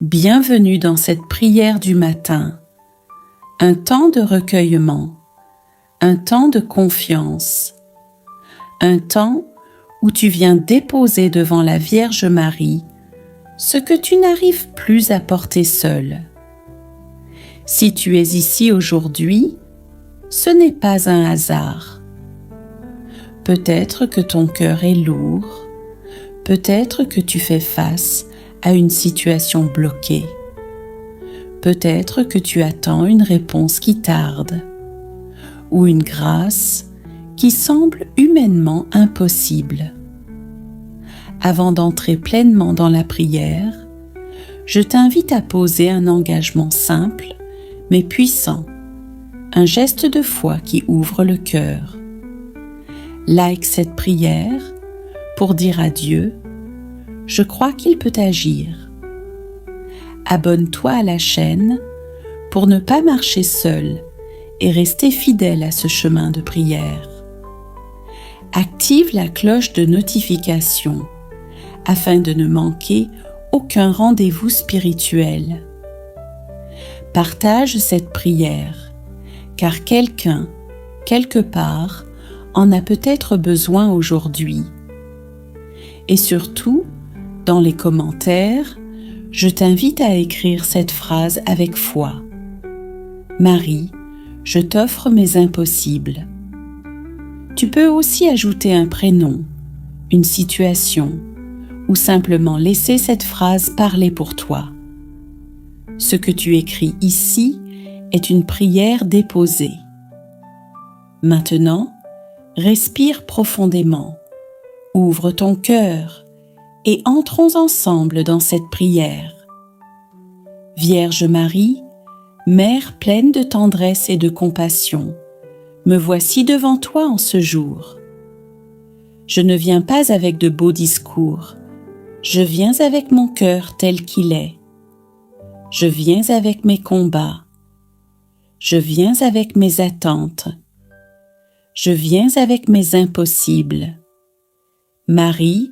Bienvenue dans cette prière du matin, un temps de recueillement, un temps de confiance, un temps où tu viens déposer devant la Vierge Marie ce que tu n'arrives plus à porter seul. Si tu es ici aujourd'hui, ce n'est pas un hasard. Peut-être que ton cœur est lourd, peut-être que tu fais face à une situation bloquée. Peut-être que tu attends une réponse qui tarde, ou une grâce qui semble humainement impossible. Avant d'entrer pleinement dans la prière, je t'invite à poser un engagement simple mais puissant, un geste de foi qui ouvre le cœur. Like cette prière pour dire à Dieu: je crois qu'il peut agir. Abonne-toi à la chaîne pour ne pas marcher seul et rester fidèle à ce chemin de prière. Active la cloche de notification afin de ne manquer aucun rendez-vous spirituel. Partage cette prière, car quelqu'un, quelque part, en a peut-être besoin aujourd'hui. Et surtout, dans les commentaires, je t'invite à écrire cette phrase avec foi. Marie, je t'offre mes impossibles. Tu peux aussi ajouter un prénom, une situation, ou simplement laisser cette phrase parler pour toi. Ce que tu écris ici est une prière déposée. Maintenant, respire profondément, ouvre ton cœur, et entrons ensemble dans cette prière. Vierge Marie, Mère pleine de tendresse et de compassion, me voici devant toi en ce jour. Je ne viens pas avec de beaux discours, je viens avec mon cœur tel qu'il est. Je viens avec mes combats, je viens avec mes attentes, je viens avec mes impossibles. Marie,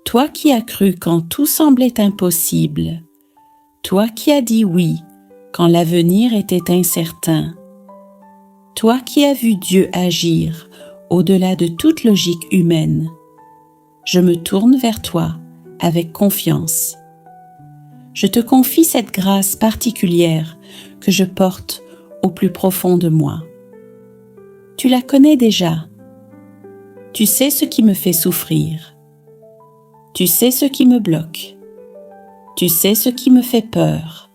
toi qui as cru quand tout semblait impossible, toi qui as dit oui quand l'avenir était incertain, toi qui as vu Dieu agir au-delà de toute logique humaine, je me tourne vers toi avec confiance. Je te confie cette grâce particulière que je porte au plus profond de moi. Tu la connais déjà. Tu sais ce qui me fait souffrir. Tu sais ce qui me bloque. Tu sais ce qui me fait peur.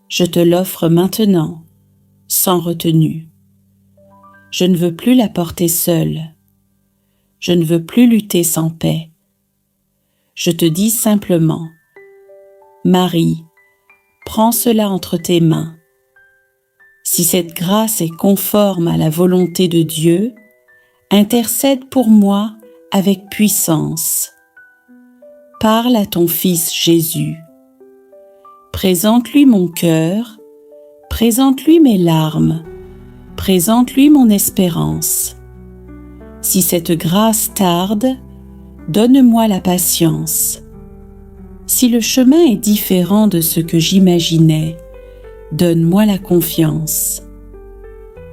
Je te l'offre maintenant, sans retenue. Je ne veux plus la porter seule. Je ne veux plus lutter sans paix. Je te dis simplement: Marie, prends cela entre tes mains. Si cette grâce est conforme à la volonté de Dieu, intercède pour moi avec puissance. Parle à ton Fils Jésus. Présente-lui mon cœur, présente-lui mes larmes, présente-lui mon espérance. Si cette grâce tarde, donne-moi la patience. Si le chemin est différent de ce que j'imaginais, donne-moi la confiance.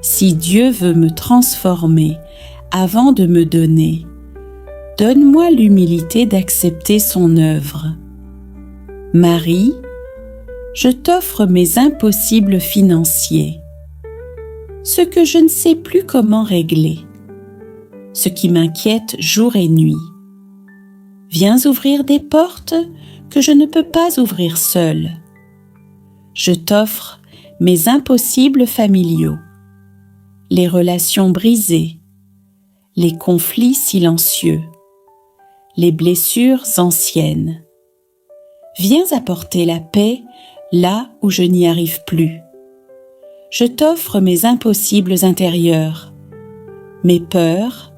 Si Dieu veut me transformer avant de me donner, donne-moi l'humilité d'accepter son œuvre. Marie, je t'offre mes impossibles financiers, ce que je ne sais plus comment régler, ce qui m'inquiète jour et nuit. Viens ouvrir des portes que je ne peux pas ouvrir seule. Je t'offre mes impossibles familiaux, les relations brisées, les conflits silencieux, les blessures anciennes. Viens apporter la paix là où je n'y arrive plus. Je t'offre mes impossibles intérieurs, mes peurs,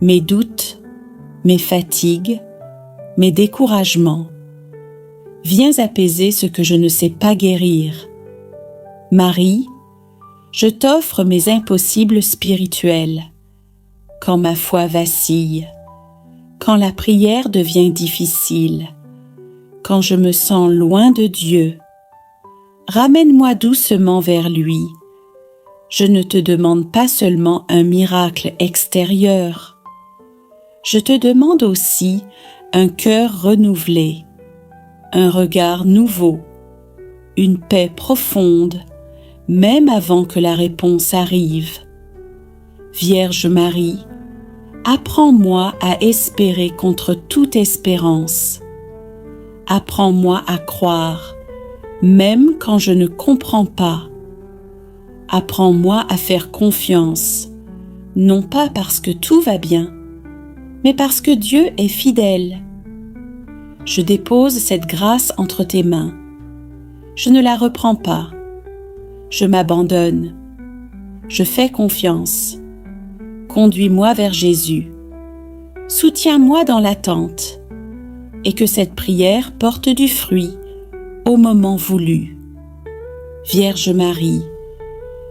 mes doutes, mes fatigues, mes découragements. Viens apaiser ce que je ne sais pas guérir. Marie, je t'offre mes impossibles spirituels, quand ma foi vacille, quand la prière devient difficile, quand je me sens loin de Dieu. Ramène-moi doucement vers lui. Je ne te demande pas seulement un miracle extérieur. Je te demande aussi un cœur renouvelé, un regard nouveau, une paix profonde, même avant que la réponse arrive. Vierge Marie, apprends-moi à espérer contre toute espérance. Apprends-moi à croire, même quand je ne comprends pas. Apprends-moi à faire confiance, non pas parce que tout va bien, mais parce que Dieu est fidèle. Je dépose cette grâce entre tes mains. Je ne la reprends pas. Je m'abandonne. Je fais confiance. Conduis-moi vers Jésus. Soutiens-moi dans l'attente et que cette prière porte du fruit au moment voulu. Vierge Marie,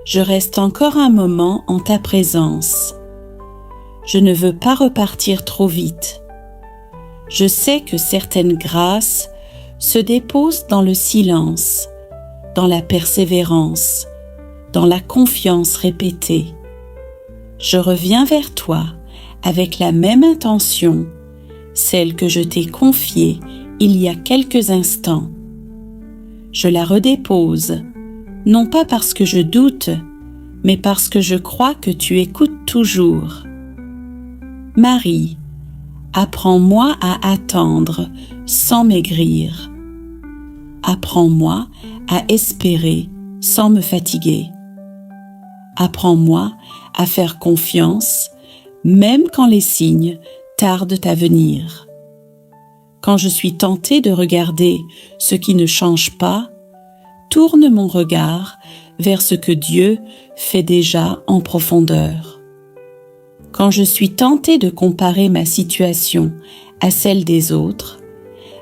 je reste encore un moment en ta présence. Je ne veux pas repartir trop vite. Je sais que certaines grâces se déposent dans le silence, dans la persévérance, dans la confiance répétée. Je reviens vers toi avec la même intention, celle que je t'ai confiée il y a quelques instants. Je la redépose, non pas parce que je doute, mais parce que je crois que tu écoutes toujours. Marie, apprends-moi à attendre sans maigrir. Apprends-moi à espérer sans me fatiguer. Apprends-moi à faire confiance, même quand les signes tardent à venir. Quand je suis tentée de regarder ce qui ne change pas, tourne mon regard vers ce que Dieu fait déjà en profondeur. Quand je suis tentée de comparer ma situation à celle des autres,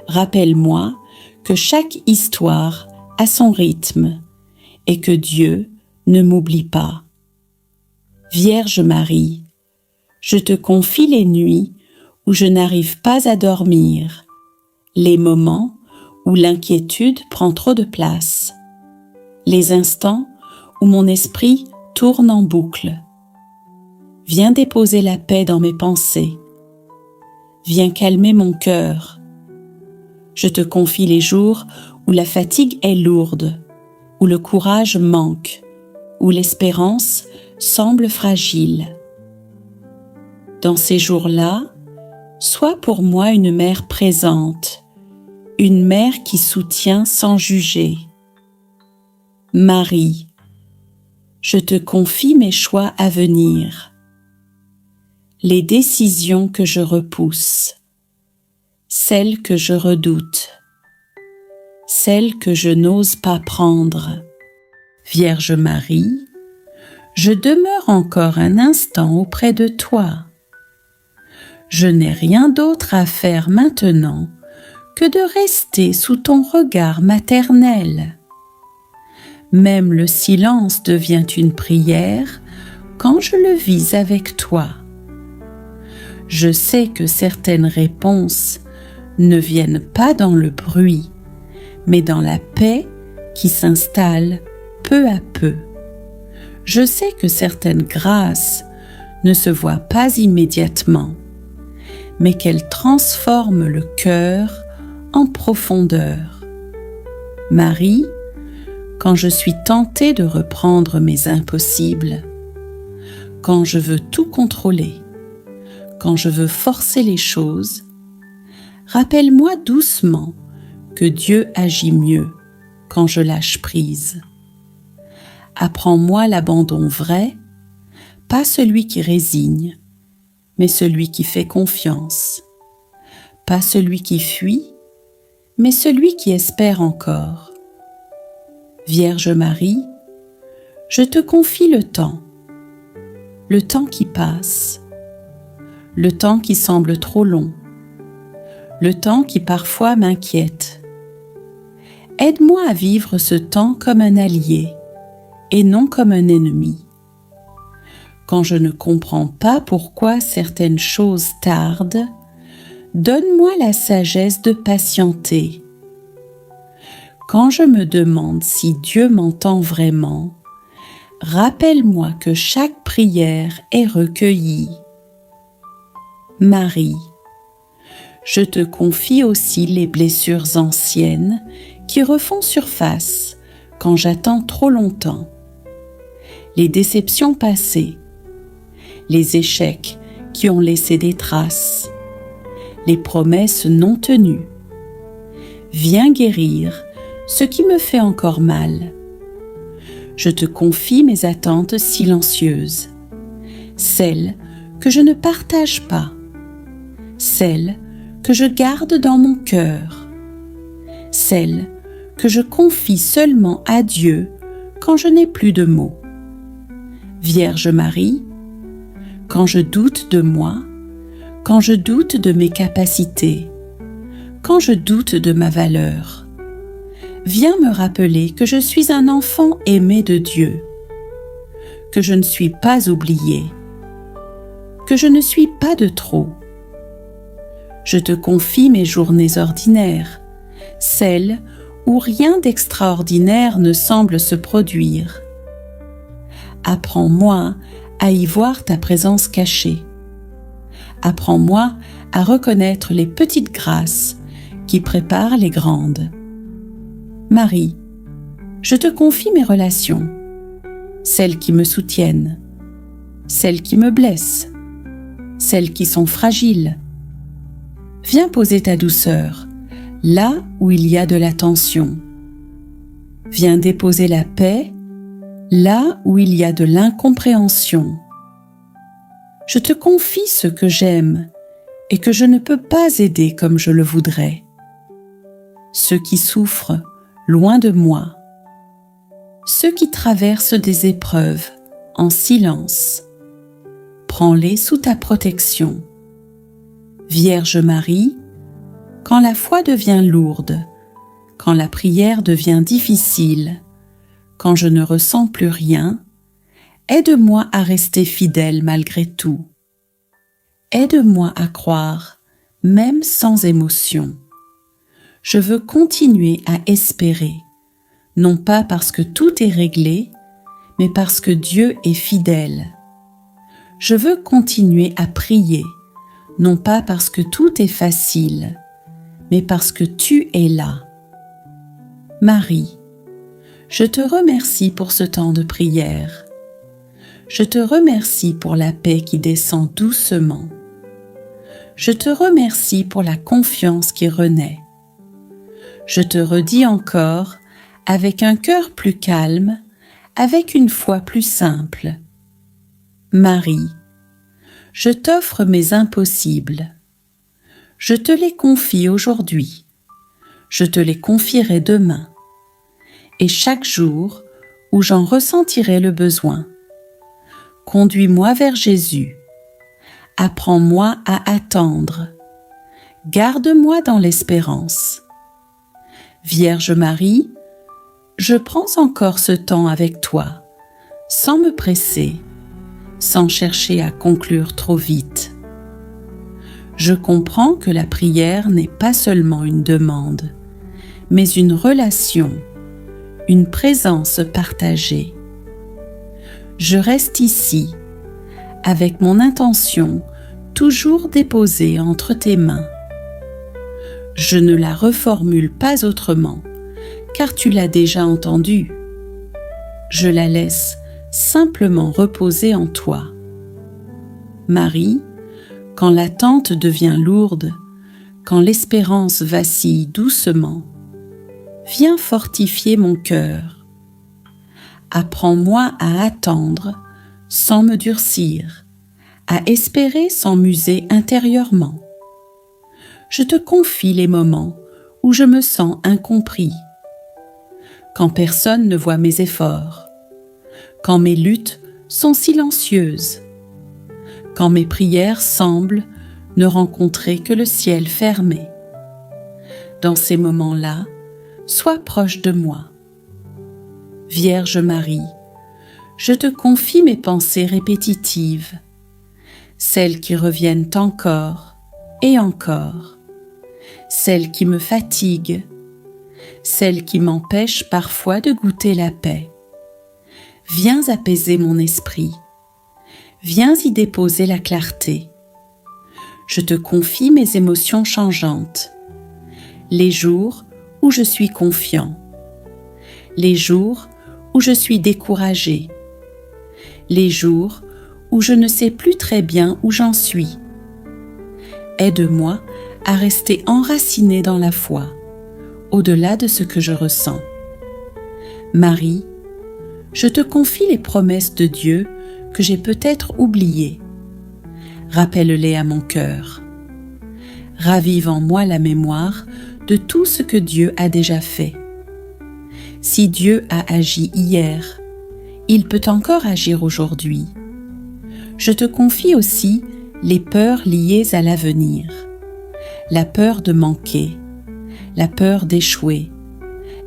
rappelle-moi que chaque histoire a son rythme et que Dieu ne m'oublie pas. Vierge Marie, je te confie les nuits où je n'arrive pas à dormir, les moments où l'inquiétude prend trop de place, les instants où mon esprit tourne en boucle. Viens déposer la paix dans mes pensées. Viens calmer mon cœur. Je te confie les jours où la fatigue est lourde, où le courage manque, où l'espérance semble fragile. Dans ces jours-là, sois pour moi une mère présente, une mère qui soutient sans juger. Marie, je te confie mes choix à venir, les décisions que je repousse, celles que je redoute, celles que je n'ose pas prendre. Vierge Marie, je demeure encore un instant auprès de toi. Je n'ai rien d'autre à faire maintenant que de rester sous ton regard maternel. Même le silence devient une prière quand je le vis avec toi. Je sais que certaines réponses ne viennent pas dans le bruit, mais dans la paix qui s'installe peu à peu. Je sais que certaines grâces ne se voient pas immédiatement, mais qu'elles transforment le cœur en profondeur. Marie, quand je suis tentée de reprendre mes impossibles, quand je veux tout contrôler, quand je veux forcer les choses, rappelle-moi doucement que Dieu agit mieux quand je lâche prise. Apprends-moi l'abandon vrai, pas celui qui résigne, mais celui qui fait confiance. Pas celui qui fuit, mais celui qui espère encore. Vierge Marie, je te confie le temps qui passe, le temps qui semble trop long, le temps qui parfois m'inquiète. Aide-moi à vivre ce temps comme un allié et non comme un ennemi. Quand je ne comprends pas pourquoi certaines choses tardent, donne-moi la sagesse de patienter Quand je me demande si Dieu m'entend vraiment, rappelle-moi que chaque prière est recueillie. Marie, je te confie aussi les blessures anciennes qui refont surface quand j'attends trop longtemps, les déceptions passées, les échecs qui ont laissé des traces, les promesses non tenues. Viens guérir ce qui me fait encore mal. Je te confie mes attentes silencieuses, celles que je ne partage pas, celles que je garde dans mon cœur, celles que je confie seulement à Dieu quand je n'ai plus de mots. Vierge Marie, quand je doute de moi, quand je doute de mes capacités, quand je doute de ma valeur, viens me rappeler que je suis un enfant aimé de Dieu, que je ne suis pas oublié, que je ne suis pas de trop. Je te confie mes journées ordinaires, celles où rien d'extraordinaire ne semble se produire. Apprends-moi à y voir ta présence cachée. Apprends-moi à reconnaître les petites grâces qui préparent les grandes. Marie, je te confie mes relations, celles qui me soutiennent, celles qui me blessent, celles qui sont fragiles. Viens poser ta douceur là où il y a de la tension. Viens déposer la paix là où il y a de l'incompréhension. Je te confie ce que j'aime et que je ne peux pas aider comme je le voudrais. Ceux qui souffrent loin de moi. Ceux qui traversent des épreuves en silence. Prends-les sous ta protection. Vierge Marie, quand la foi devient lourde, quand la prière devient difficile, quand je ne ressens plus rien, aide-moi à rester fidèle malgré tout. Aide-moi à croire, même sans émotion. Je veux continuer à espérer, non pas parce que tout est réglé, mais parce que Dieu est fidèle. Je veux continuer à prier, non pas parce que tout est facile, mais parce que tu es là. Marie, je te remercie pour ce temps de prière. Je te remercie pour la paix qui descend doucement. Je te remercie pour la confiance qui renaît. Je te redis encore, avec un cœur plus calme, avec une foi plus simple. Marie, je t'offre mes impossibles. Je te les confie aujourd'hui. Je te les confierai demain. Et chaque jour où j'en ressentirai le besoin. Conduis-moi vers Jésus. Apprends-moi à attendre. Garde-moi dans l'espérance. Vierge Marie, je prends encore ce temps avec toi, sans me presser, sans chercher à conclure trop vite. Je comprends que la prière n'est pas seulement une demande, mais une relation, une présence partagée. Je reste ici, avec mon intention toujours déposée entre tes mains. Je ne la reformule pas autrement, car tu l'as déjà entendue. Je la laisse simplement reposer en toi. Marie, quand l'attente devient lourde, quand l'espérance vacille doucement, viens fortifier mon cœur. Apprends-moi à attendre sans me durcir, à espérer sans muser intérieurement. Je te confie les moments où je me sens incompris, quand personne ne voit mes efforts, quand mes luttes sont silencieuses, quand mes prières semblent ne rencontrer que le ciel fermé. Dans ces moments-là, sois proche de moi. Vierge Marie, je te confie mes pensées répétitives, celles qui reviennent encore et encore, celles qui me fatiguent, celle qui m'empêche parfois de goûter la paix. Viens apaiser mon esprit. Viens y déposer la clarté. Je te confie mes émotions changeantes. Les jours où je suis confiant. Les jours où je suis découragé. Les jours où je ne sais plus très bien où j'en suis. Aide-moi à rester enraciné dans la foi, au-delà de ce que je ressens. Marie, je te confie les promesses de Dieu que j'ai peut-être oubliées. Rappelle-les à mon cœur. Ravive en moi la mémoire de tout ce que Dieu a déjà fait. Si Dieu a agi hier, il peut encore agir aujourd'hui. Je te confie aussi les peurs liées à l'avenir. La peur de manquer, la peur d'échouer,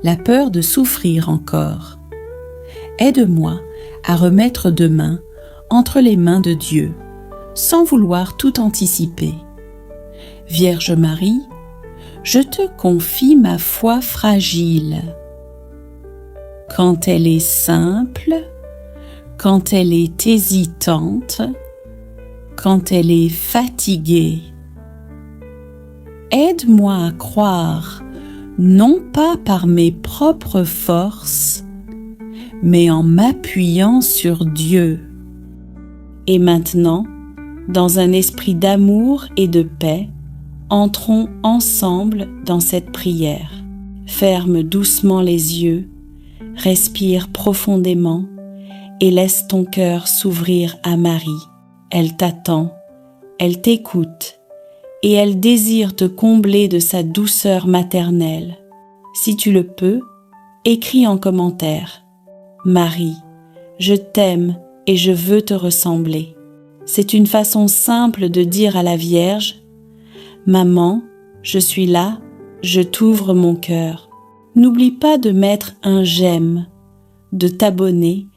la peur de souffrir encore. Aide-moi à remettre demain entre les mains de Dieu, sans vouloir tout anticiper. Vierge Marie, je te confie ma foi fragile. Quand elle est simple, quand elle est hésitante, quand elle est fatiguée. Aide-moi à croire, non pas par mes propres forces, mais en m'appuyant sur Dieu. Et maintenant, dans un esprit d'amour et de paix, entrons ensemble dans cette prière. Ferme doucement les yeux, respire profondément et laisse ton cœur s'ouvrir à Marie. Elle t'attend, elle t'écoute et elle désire te combler de sa douceur maternelle. Si tu le peux, écris en commentaire. Marie, je t'aime et je veux te ressembler. C'est une façon simple de dire à la Vierge, Maman, je suis là, je t'ouvre mon cœur. N'oublie pas de mettre un j'aime, de t'abonner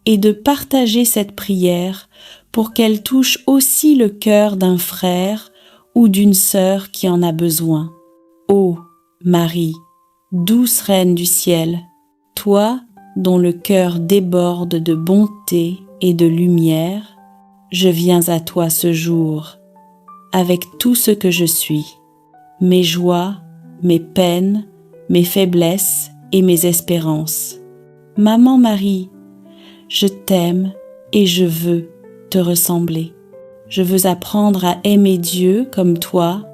et de partager cette prière pour qu'elle touche aussi le cœur d'un frère ou d'une sœur qui en a besoin. Ô Marie, douce Reine du ciel, toi dont le cœur déborde de bonté et de lumière, je viens à toi ce jour, avec tout ce que je suis, mes joies, mes peines, mes faiblesses et mes espérances. Maman Marie, je t'aime et je veux te ressembler. Je veux apprendre à aimer Dieu comme toi,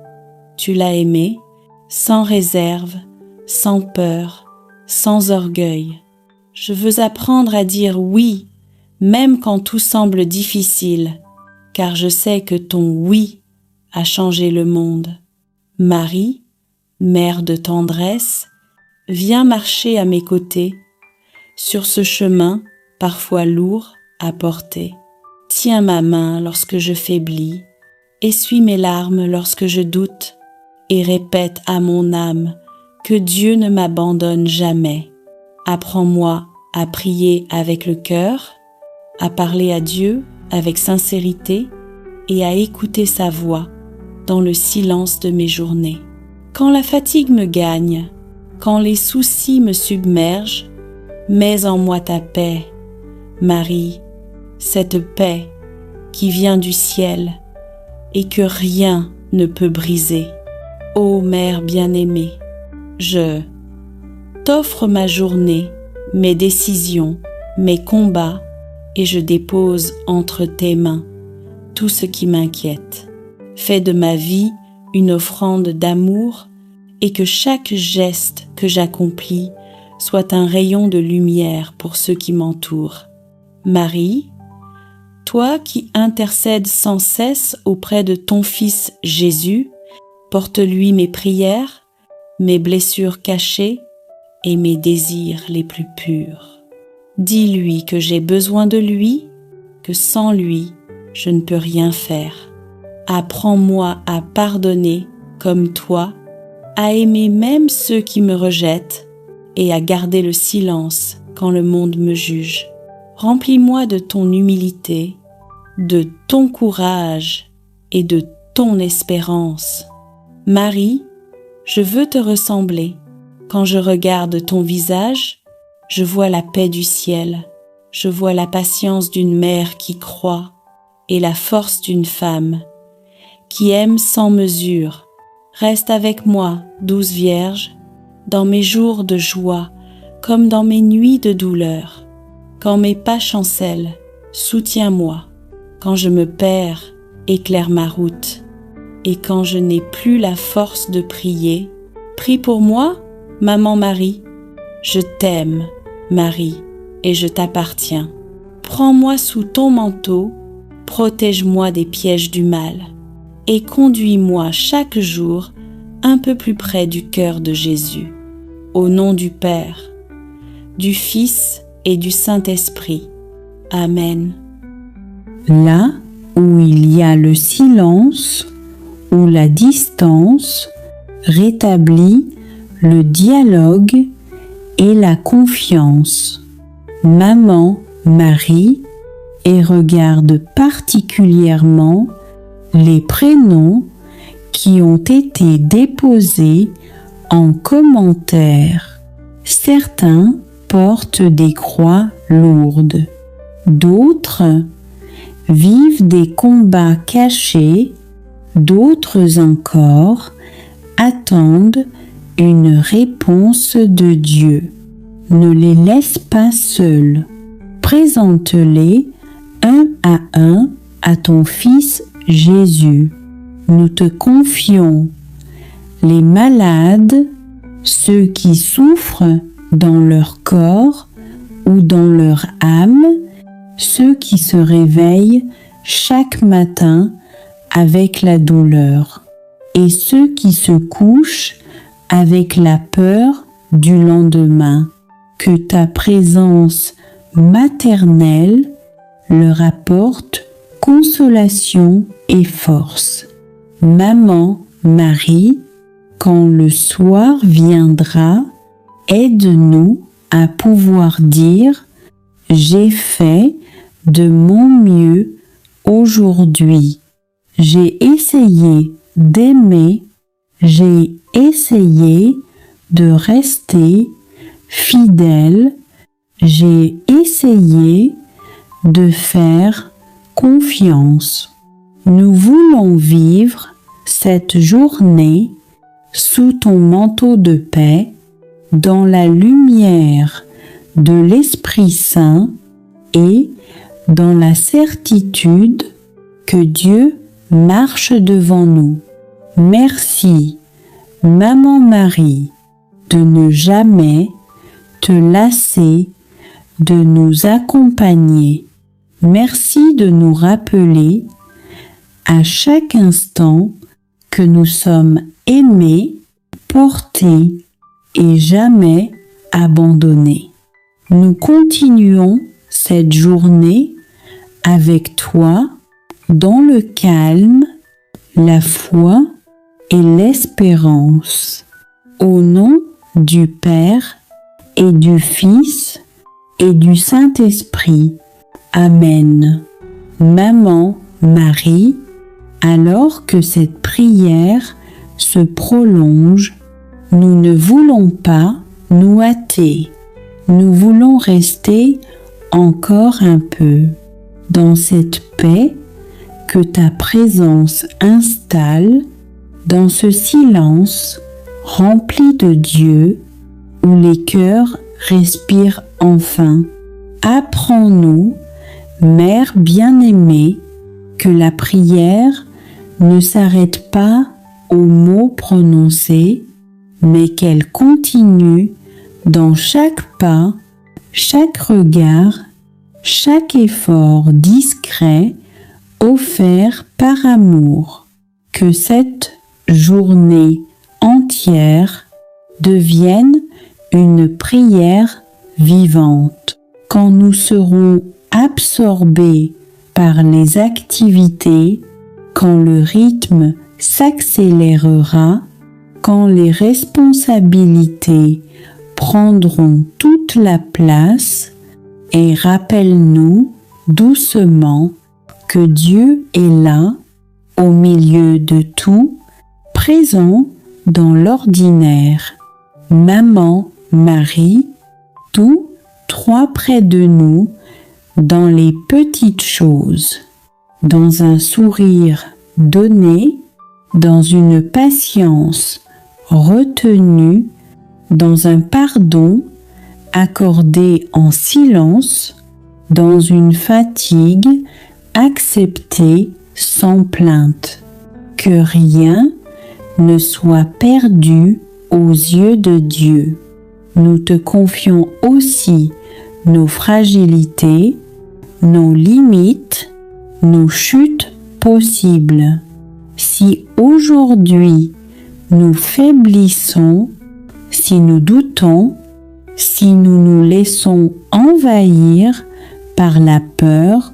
tu l'as aimé, sans réserve, sans peur, sans orgueil. Je veux apprendre à dire oui, même quand tout semble difficile, car je sais que ton oui a changé le monde. Marie, mère de tendresse, viens marcher à mes côtés, sur ce chemin parfois lourd à porter. Tiens ma main lorsque je faiblis, essuie mes larmes lorsque je doute, et répète à mon âme que Dieu ne m'abandonne jamais. Apprends-moi à prier avec le cœur, à parler à Dieu avec sincérité et à écouter sa voix dans le silence de mes journées. Quand la fatigue me gagne, quand les soucis me submergent, mets en moi ta paix, Marie, cette paix qui vient du ciel et que rien ne peut briser. Ô Mère bien-aimée, je t'offre ma journée, mes décisions, mes combats, et je dépose entre tes mains tout ce qui m'inquiète. Fais de ma vie une offrande d'amour et que chaque geste que j'accomplis soit un rayon de lumière pour ceux qui m'entourent. Marie, toi qui intercèdes sans cesse auprès de ton Fils Jésus, porte-lui mes prières, mes blessures cachées et mes désirs les plus purs. Dis-lui que j'ai besoin de lui, que sans lui, je ne peux rien faire. Apprends-moi à pardonner comme toi, à aimer même ceux qui me rejettent et à garder le silence quand le monde me juge. Remplis-moi de ton humilité, de ton courage et de ton espérance. Marie, je veux te ressembler. Quand je regarde ton visage, je vois la paix du ciel, je vois la patience d'une mère qui croit et la force d'une femme qui aime sans mesure. Reste avec moi, douce Vierge, dans mes jours de joie comme dans mes nuits de douleur. Quand mes pas chancellent, soutiens-moi. Quand je me perds, éclaire ma route. Et quand je n'ai plus la force de prier, prie pour moi, Maman Marie. Je t'aime, Marie, et je t'appartiens. Prends-moi sous ton manteau, protège-moi des pièges du mal, et conduis-moi chaque jour un peu plus près du cœur de Jésus. Au nom du Père, du Fils et du Saint-Esprit. Amen. Là où il y a le silence ou la distance, rétablit le dialogue et la confiance. Maman Marie, et regarde particulièrement les prénoms qui ont été déposés en commentaire. Certains portent des croix lourdes, d'autres vivent des combats cachés, d'autres encore attendent une réponse de Dieu. Ne les laisse pas seuls. Présente-les un à ton Fils Jésus. Nous te confions les malades, ceux qui souffrent dans leur corps ou dans leur âme, ceux qui se réveillent chaque matin avec la douleur, et ceux qui se couchent avec la peur du lendemain. Que ta présence maternelle leur apporte consolation et force. Maman Marie, quand le soir viendra, aide-nous à pouvoir dire « J'ai fait de mon mieux aujourd'hui. J'ai essayé d'aimer, j'ai essayé de rester fidèle, j'ai essayé de faire confiance. » Nous voulons vivre cette journée sous ton manteau de paix, dans la lumière de l'Esprit Saint et dans la certitude que Dieu marche devant nous. Merci, Maman Marie, de ne jamais te lasser de nous accompagner. Merci de nous rappeler à chaque instant que nous sommes aimés, portés et jamais abandonnés. Nous continuons cette journée avec toi dans le calme, la foi et l'espérance. Au nom du Père et du Fils et du Saint-Esprit. Amen. Maman Marie, alors que cette prière se prolonge, nous ne voulons pas nous hâter. Nous voulons rester encore un peu dans cette paix que ta présence installe, dans ce silence rempli de Dieu où les cœurs respirent enfin. Apprends-nous, Mère bien-aimée, que la prière ne s'arrête pas aux mots prononcés, mais qu'elle continue dans chaque pas, chaque regard, chaque effort discret offert par amour. Que cette journée entière devienne une prière vivante. Quand nous serons absorbés par les activités, quand le rythme s'accélérera, quand les responsabilités prendront toute la place, et rappelle-nous doucement que Dieu est là, au milieu de tout, présent dans l'ordinaire. Maman Marie, tous trois près de nous, dans les petites choses, dans un sourire donné, dans une patience retenue, dans un pardon accordé en silence, dans une fatigue acceptée sans plainte. Que rien ne soit perdu aux yeux de Dieu. Nous te confions aussi nos fragilités, nos limites, nos chutes possibles. Si aujourd'hui nous faiblissons, si nous doutons, si nous nous laissons envahir par la peur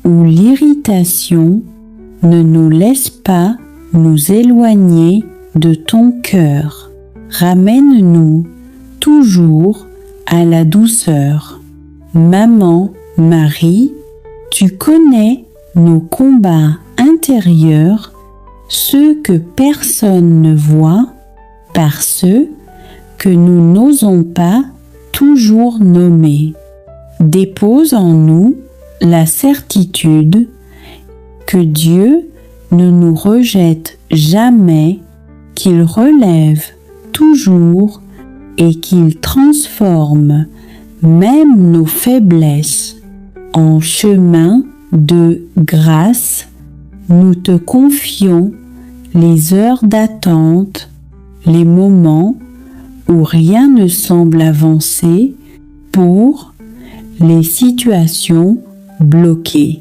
ou l'irritation, ne nous laisse pas nous éloigner de ton cœur. Ramène-nous toujours à la douceur. Maman Marie, tu connais nos combats intérieurs, ceux que personne ne voit, par ceux que nous n'osons pas toujours nommer. Dépose en nous la certitude que Dieu ne nous rejette jamais, qu'il relève toujours et qu'il transforme même nos faiblesses en chemin de grâce. Nous te confions les heures d'attente, les moments où rien ne semble avancer, pour les situations bloquées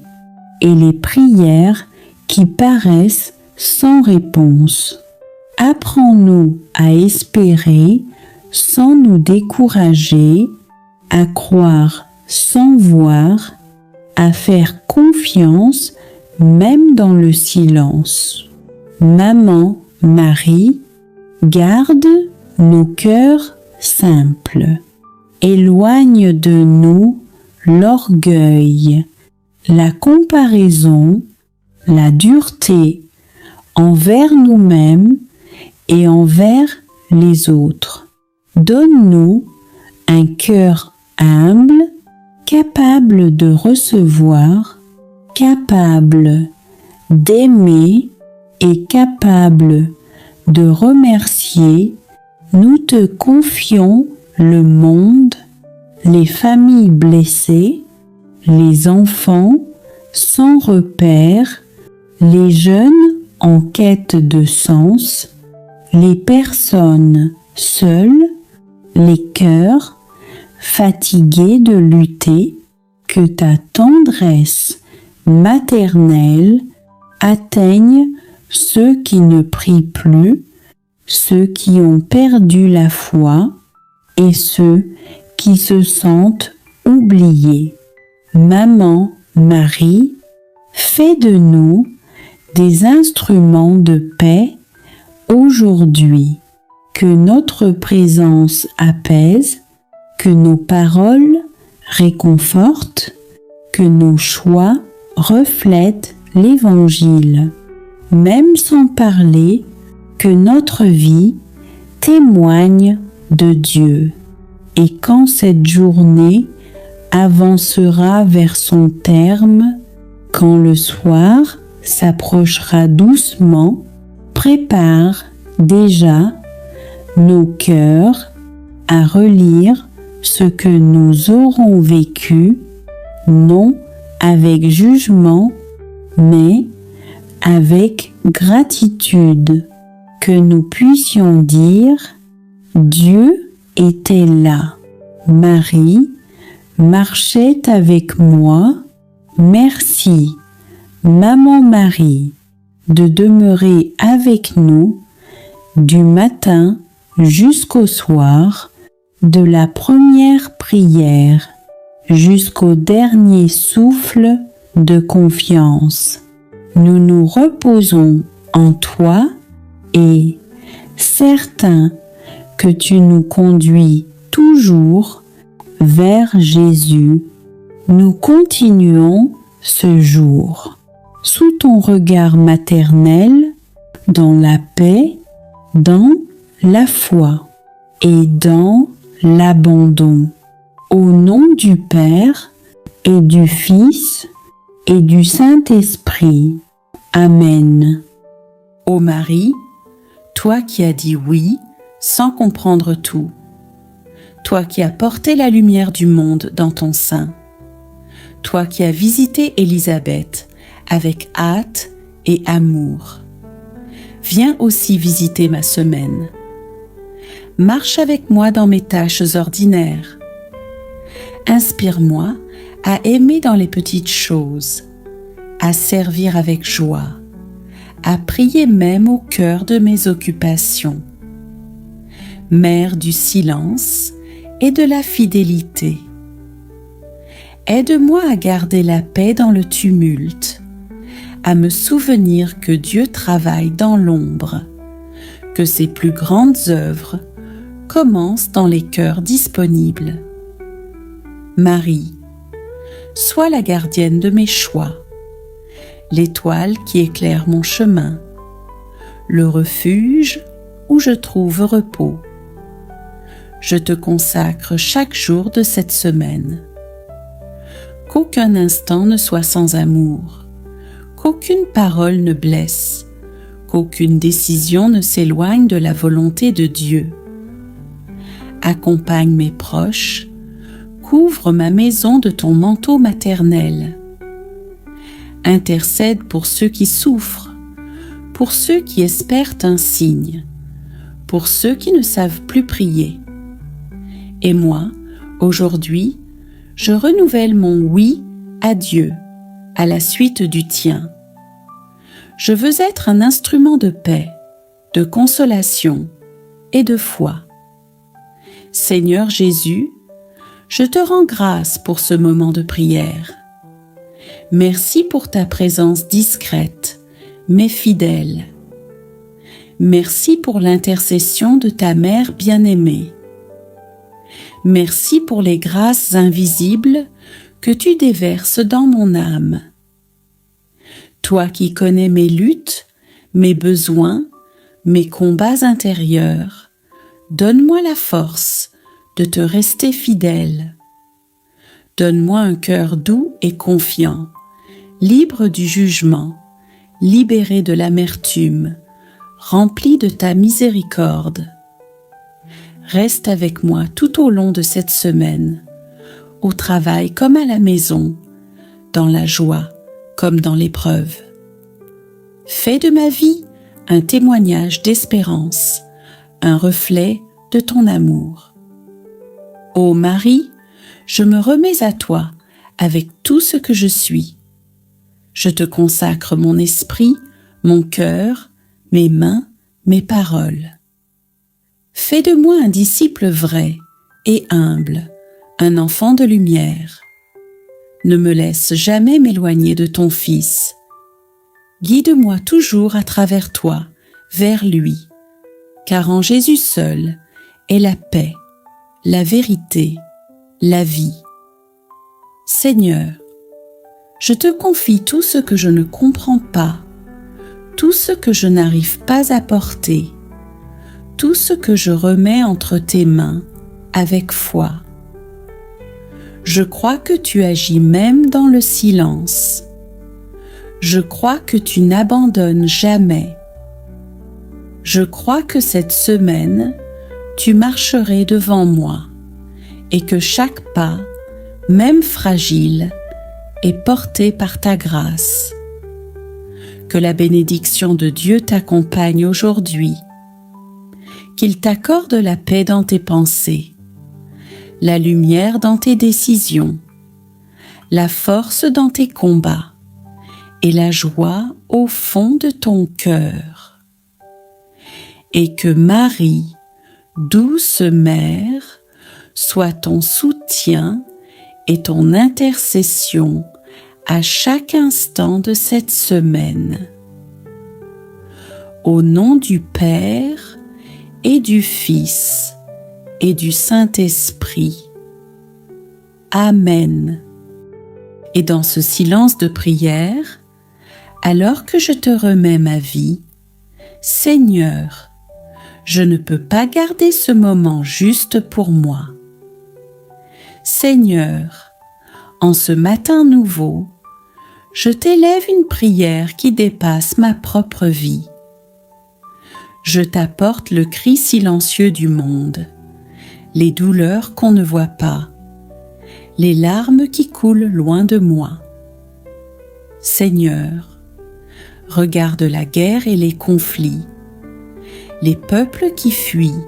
et les prières qui paraissent sans réponse. Apprends-nous à espérer sans nous décourager, à croire sans voir, à faire confiance même dans le silence. Maman Marie, garde nos cœurs simples. Éloigne de nous l'orgueil, la comparaison, la dureté envers nous-mêmes et envers les autres. Donne-nous un cœur humble, capable de recevoir, capable d'aimer et capable de remercier. Nous te confions le monde, les familles blessées, les enfants sans repère, les jeunes en quête de sens, les personnes seules, les cœurs fatigués de lutter. Que ta tendresse maternelle atteigne ceux qui ne prient plus, ceux qui ont perdu la foi et ceux qui se sentent oubliés. Maman Marie, fais de nous des instruments de paix aujourd'hui. Que notre présence apaise, que nos paroles réconfortent, que nos choix reflètent l'Évangile, même sans parler, que notre vie témoigne de Dieu. Et quand cette journée avancera vers son terme, quand le soir s'approchera doucement, prépare déjà nos cœurs à relire ce que nous aurons vécu, non avec jugement, mais avec gratitude, que nous puissions dire « Dieu était là, Marie marchait avec moi, merci, Maman Marie, de demeurer avec nous du matin jusqu'au soir, de la première prière jusqu'au dernier souffle de confiance. Nous nous reposons en toi et, certains que tu nous conduis toujours vers Jésus, nous continuons ce jour sous ton regard maternel, dans la paix, dans la foi. et dans l'abandon. Au nom du Père et du Fils et du Saint-Esprit. Amen. Ô Marie, toi qui as dit oui sans comprendre tout, toi qui as porté la lumière du monde dans ton sein, toi qui as visité Élisabeth avec hâte et amour, viens aussi visiter ma semaine. Marche avec moi dans mes tâches ordinaires. Inspire-moi à aimer dans les petites choses, à servir avec joie, à prier même au cœur de mes occupations. Mère du silence et de la fidélité, aide-moi à garder la paix dans le tumulte, à me souvenir que Dieu travaille dans l'ombre, que ses plus grandes œuvres commencent dans les cœurs disponibles. Marie, sois la gardienne de mes choix, l'étoile qui éclaire mon chemin, le refuge où je trouve repos. Je te consacre chaque jour de cette semaine. Qu'aucun instant ne soit sans amour, qu'aucune parole ne blesse, qu'aucune décision ne s'éloigne de la volonté de Dieu. Accompagne mes proches, couvre ma maison de ton manteau maternel. Intercède pour ceux qui souffrent, pour ceux qui espèrent un signe, pour ceux qui ne savent plus prier. Et moi, aujourd'hui, je renouvelle mon oui à Dieu, à la suite du tien. Je veux être un instrument de paix, de consolation et de foi. Seigneur Jésus, je te rends grâce pour ce moment de prière. Merci pour ta présence discrète, mais fidèle. Merci pour l'intercession de ta mère bien-aimée. Merci pour les grâces invisibles que tu déverses dans mon âme. Toi qui connais mes luttes, mes besoins, mes combats intérieurs, donne-moi la force de te rester fidèle. Donne-moi un cœur doux et confiant, libre du jugement, libéré de l'amertume, rempli de ta miséricorde. Reste avec moi tout au long de cette semaine, au travail comme à la maison, dans la joie comme dans l'épreuve. Fais de ma vie un témoignage d'espérance, un reflet de ton amour. Ô Marie, je me remets à toi avec tout ce que je suis. Je te consacre mon esprit, mon cœur, mes mains, mes paroles. Fais de moi un disciple vrai et humble, un enfant de lumière. Ne me laisse jamais m'éloigner de ton Fils. Guide-moi toujours à travers toi, vers lui, car en Jésus seul est la paix, la vérité, la vie. Seigneur, je te confie tout ce que je ne comprends pas, tout ce que je n'arrive pas à porter, tout ce que je remets entre tes mains avec foi. Je crois que tu agis même dans le silence. Je crois que tu n'abandonnes jamais. Je crois que cette semaine, tu marcherais devant moi et que chaque pas, même fragile, est porté par ta grâce. Que la bénédiction de Dieu t'accompagne aujourd'hui. Qu'il t'accorde la paix dans tes pensées, la lumière dans tes décisions, la force dans tes combats et la joie au fond de ton cœur. Et que Marie, douce mère, soit ton soutien et ton intercession à chaque instant de cette semaine. Au nom du Père et du Fils et du Saint-Esprit. Amen. Et dans ce silence de prière, alors que je te remets ma vie, Seigneur, Je ne peux pas garder ce moment juste pour moi. Seigneur, en ce matin nouveau, je t'élève une prière qui dépasse ma propre vie. Je t'apporte le cri silencieux du monde, les douleurs qu'on ne voit pas, les larmes qui coulent loin de moi. Seigneur, regarde la guerre et les conflits, les peuples qui fuient,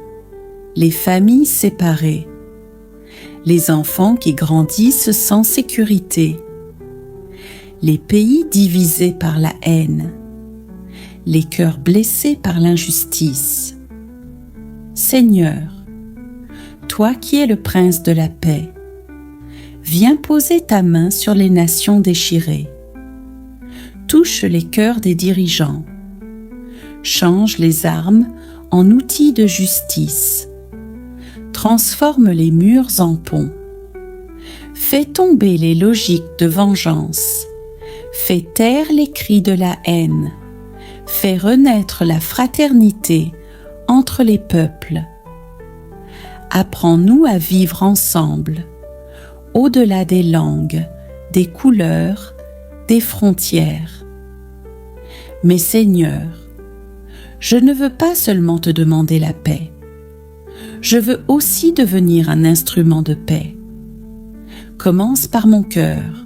les familles séparées, les enfants qui grandissent sans sécurité, les pays divisés par la haine, les cœurs blessés par l'injustice. Seigneur, toi qui es le prince de la paix, viens poser ta main sur les nations déchirées. Touche les cœurs des dirigeants. Change les armes en outils de justice. Transforme les murs en ponts. Fais tomber les logiques de vengeance. Fais taire les cris de la haine. Fais renaître la fraternité entre les peuples. Apprends-nous à vivre ensemble, au-delà des langues, des couleurs, des frontières. Mais Seigneur, je ne veux pas seulement te demander la paix. Je veux aussi devenir un instrument de paix. Commence par mon cœur.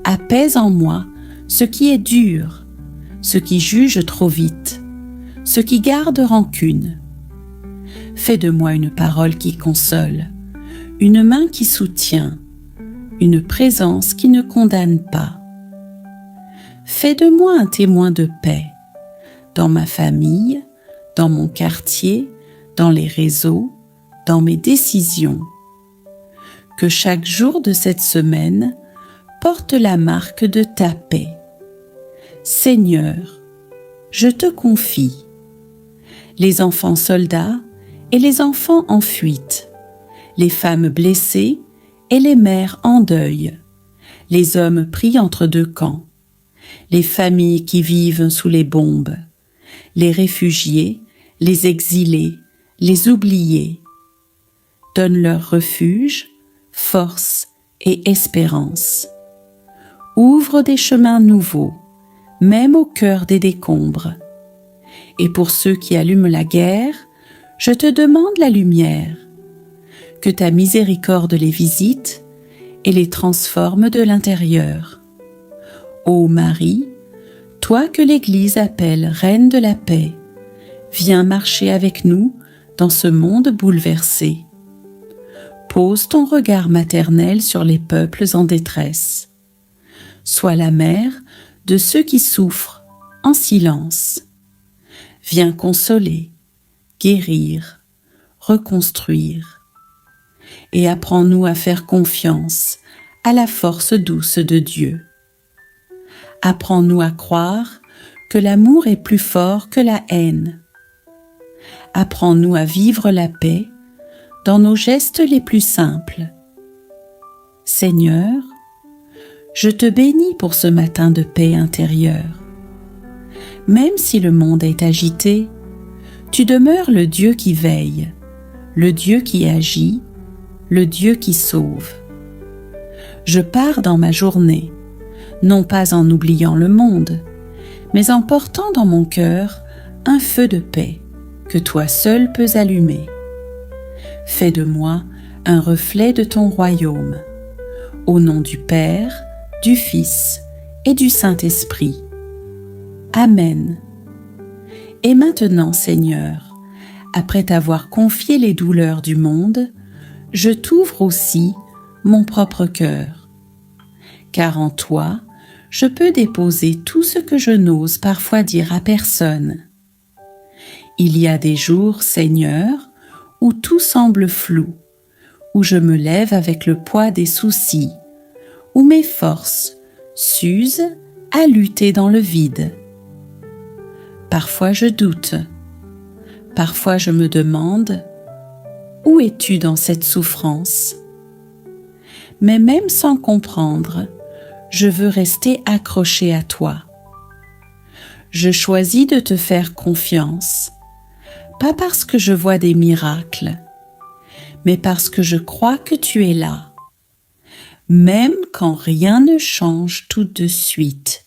Apaise en moi ce qui est dur, ce qui juge trop vite, ce qui garde rancune. Fais de moi une parole qui console, une main qui soutient, une présence qui ne condamne pas. Fais de moi un témoin de paix, dans ma famille, dans mon quartier, dans les réseaux, dans mes décisions. Que chaque jour de cette semaine porte la marque de ta paix. Seigneur, je te confie les enfants soldats et les enfants en fuite, les femmes blessées et les mères en deuil, les hommes pris entre deux camps, les familles qui vivent sous les bombes, les réfugiés, les exilés, les oubliés. Donne-leur refuge, force et espérance. Ouvre des chemins nouveaux, même au cœur des décombres. Et pour ceux qui allument la guerre, je te demande la lumière. Que ta miséricorde les visite et les transforme de l'intérieur. Ô Marie, toi que l'Église appelle Reine de la paix, viens marcher avec nous dans ce monde bouleversé. Pose ton regard maternel sur les peuples en détresse. Sois la mère de ceux qui souffrent en silence. Viens consoler, guérir, reconstruire. Et apprends-nous à faire confiance à la force douce de Dieu. Apprends-nous à croire que l'amour est plus fort que la haine. Apprends-nous à vivre la paix dans nos gestes les plus simples. Seigneur, je te bénis pour ce matin de paix intérieure. Même si le monde est agité, tu demeures le Dieu qui veille, le Dieu qui agit, le Dieu qui sauve. Je pars dans ma journée, non pas en oubliant le monde, mais en portant dans mon cœur un feu de paix que toi seul peux allumer. Fais de moi un reflet de ton royaume. Au nom du Père, du Fils et du Saint-Esprit. Amen. Et maintenant, Seigneur, après t'avoir confié les douleurs du monde, je t'ouvre aussi mon propre cœur. Car en toi, je peux déposer tout ce que je n'ose parfois dire à personne. Il y a des jours, Seigneur, où tout semble flou, où je me lève avec le poids des soucis, où mes forces s'usent à lutter dans le vide. Parfois je doute, parfois je me demande « Où es-tu dans cette souffrance ?» Mais même sans comprendre, je veux rester accroché à toi. Je choisis de te faire confiance, pas parce que je vois des miracles, mais parce que je crois que tu es là, même quand rien ne change tout de suite.